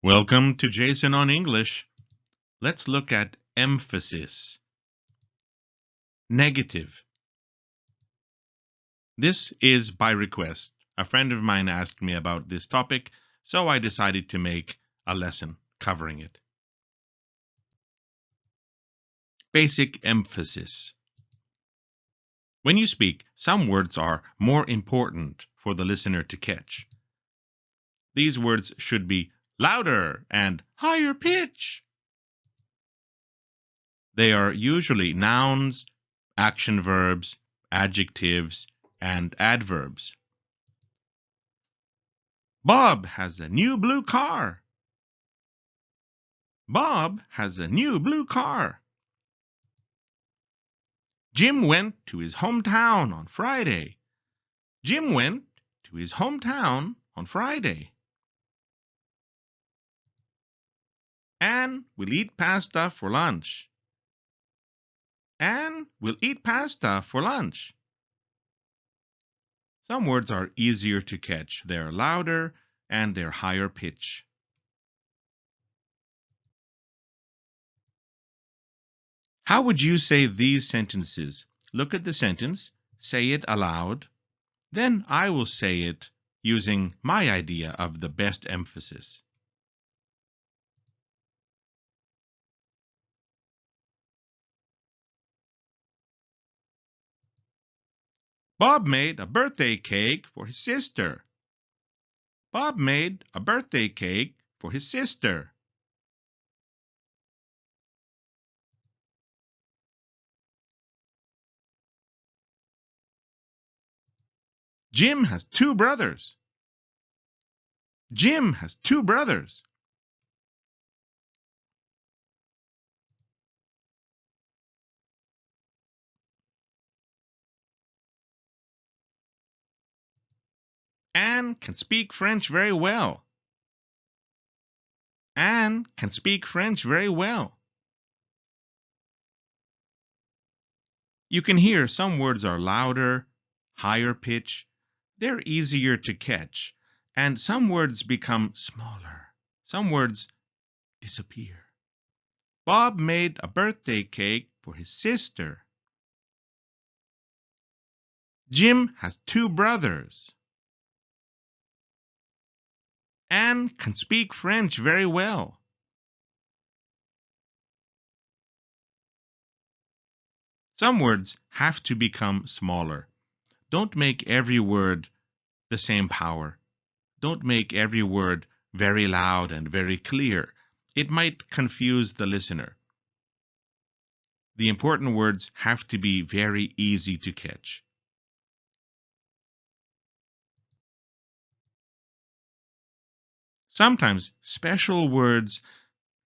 Welcome to Jason on English. Let's look at emphasis. Negative. This is by request. A friend of mine asked me about this topic, so I decided to make a lesson covering it. Basic emphasis. When you speak, some words are more important for the listener to catch. These words should be louder and higher pitch. They are usually nouns, action verbs, adjectives, and adverbs. Bob has a new blue car. Bob has a new blue car. Jim went to his hometown on Friday. Jim went to his hometown on Friday. Anne will eat pasta for lunch. Anne will eat pasta for lunch. Some words are easier to catch. They're louder and they're higher pitch. How would you say these sentences? Look at the sentence, say it aloud, then I will say it using my idea of the best emphasis. Bob made a birthday cake for his sister. Bob made a birthday cake for his sister. Jim has two brothers. Jim has two brothers. Anne can speak French very well. Anne can speak French very well. You can hear some words are louder, higher pitch. They're easier to catch, and some words become smaller. Some words disappear. Bob made a birthday cake for his sister. Jim has two brothers. Anne can speak French very well. Some words have to become smaller. Don't make every word the same power. Don't make every word very loud and very clear. It might confuse the listener. The important words have to be very easy to catch. Sometimes special words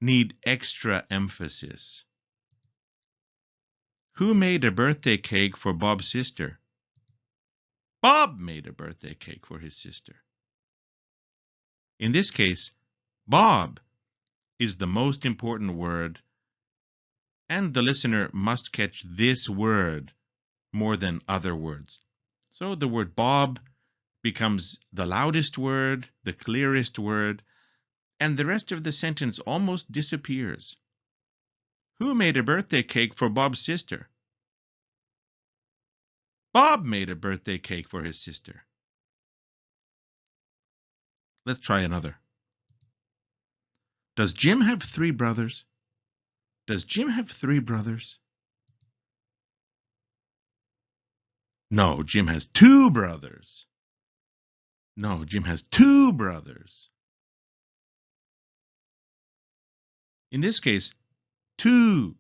need extra emphasis. Who made a birthday cake for Bob's sister? Bob made a birthday cake for his sister. In this case, Bob is the most important word, and the listener must catch this word more than other words. So the word Bob becomes the loudest word, the clearest word, and the rest of the sentence almost disappears. Who made a birthday cake for Bob's sister? Bob made a birthday cake for his sister. Let's try another. Does Jim have three brothers? Does Jim have three brothers? No, Jim has two brothers. No, Jim has two brothers. In this case, two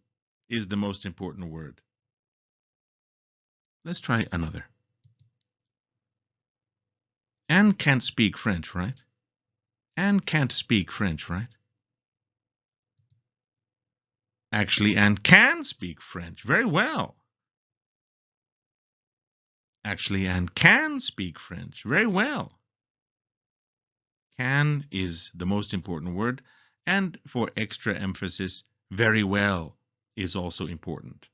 is the most important word. Let's try another. Anne can't speak French, right? Anne can't speak French, right? Actually, Anne can speak French very well. Actually, Anne can speak French very well. Can is the most important word, and for extra emphasis, very well is also important.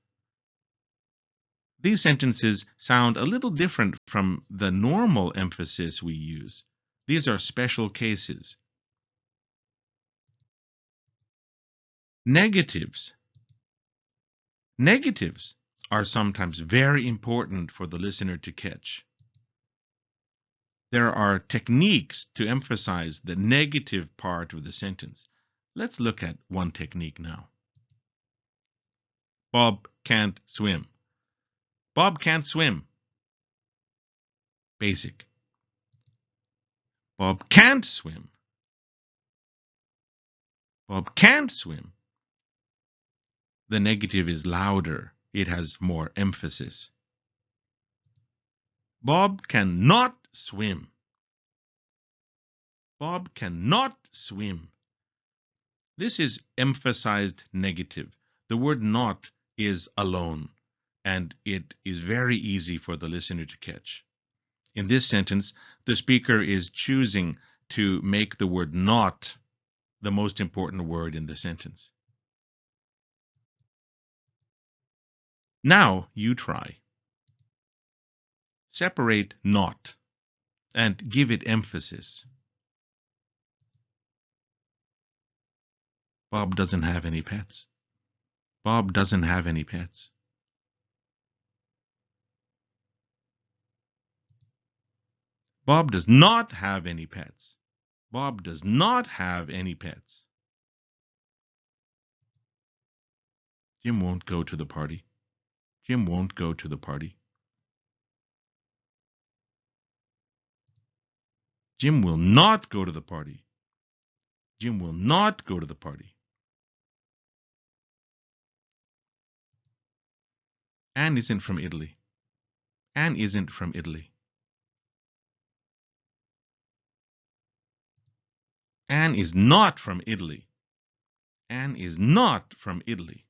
These sentences sound a little different from the normal emphasis we use. These are special cases. Negatives. Negatives are sometimes very important for the listener to catch. There are techniques to emphasize the negative part of the sentence. Let's look at one technique now. Bob can't swim. Bob can't swim. Basic. Bob can't swim. Bob can't swim. The negative is louder. It has more emphasis. Bob cannot swim. Bob cannot swim. This is emphasized negative. The word not is alone, and it is very easy for the listener to catch. In this sentence, the speaker is choosing to make the word not the most important word in the sentence. Now you try. Separate not and give it emphasis. Bob doesn't have any pets. Bob doesn't have any pets. Bob does not have any pets. Bob does not have any pets. Jim won't go to the party. Jim won't go to the party. Jim will not go to the party. Jim will not go to the party. Anne isn't from Italy. Anne isn't from Italy. Anne is not from Italy. Anne is not from Italy.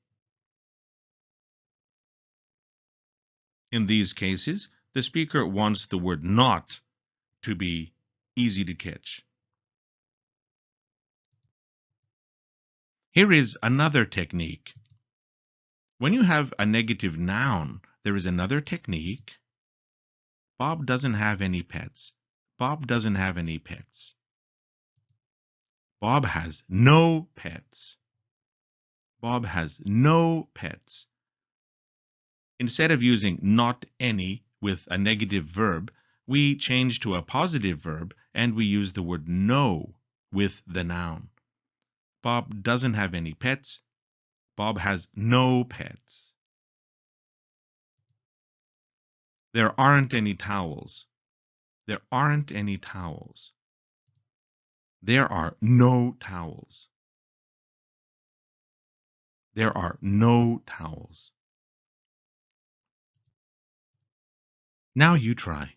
In these cases, the speaker wants the word not to be easy to catch. Here is another technique. When you have a negative noun, there is another technique. Bob doesn't have any pets. Bob doesn't have any pets. Bob has no pets. Bob has no pets. Instead of using not any with a negative verb, we change to a positive verb and we use the word no with the noun. Bob doesn't have any pets. Bob has no pets. There aren't any towels. There aren't any towels. There are no towels. There are no towels. Now you try.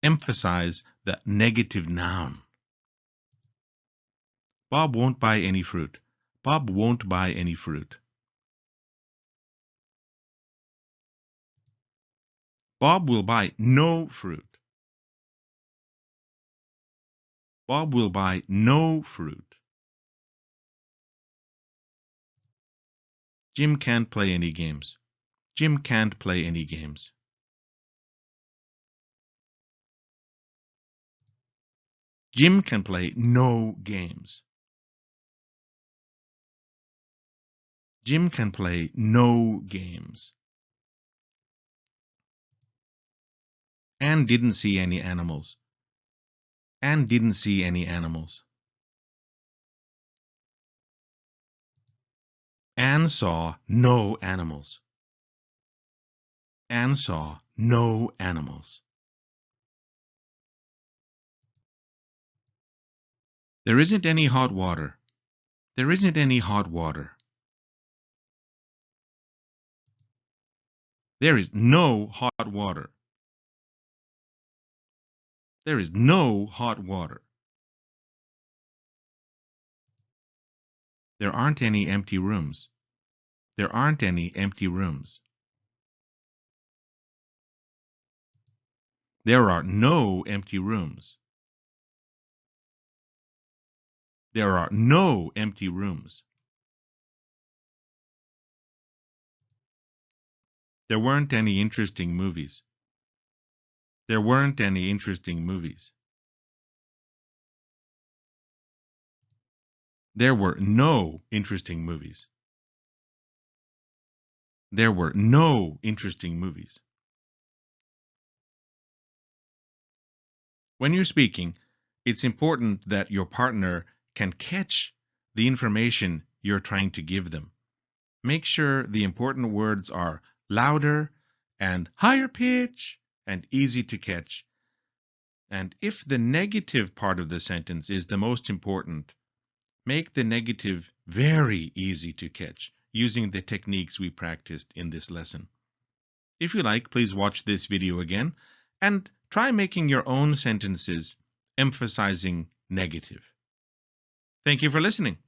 Emphasize the negative noun. Bob won't buy any fruit. Bob won't buy any fruit. Bob will buy no fruit. Bob will buy no fruit. Jim can't play any games. Jim can't play any games. Jim can play no games. Jim can play no games. Anne didn't see any animals. Anne didn't see any animals. Anne saw no animals. Anne saw no animals. There isn't any hot water. There isn't any hot water. There is no hot water. There is no hot water. There aren't any empty rooms. There aren't any empty rooms. There are no empty rooms. There are no empty rooms. There weren't any interesting movies. There weren't any interesting movies. There were no interesting movies. There were no interesting movies. When you're speaking, it's important that your partner can catch the information you're trying to give them. Make sure the important words are louder and higher pitch and easy to catch. And if the negative part of the sentence is the most important, make the negative very easy to catch using the techniques we practiced in this lesson. If you like, please watch this video again and try making your own sentences emphasizing negative. Thank you for listening.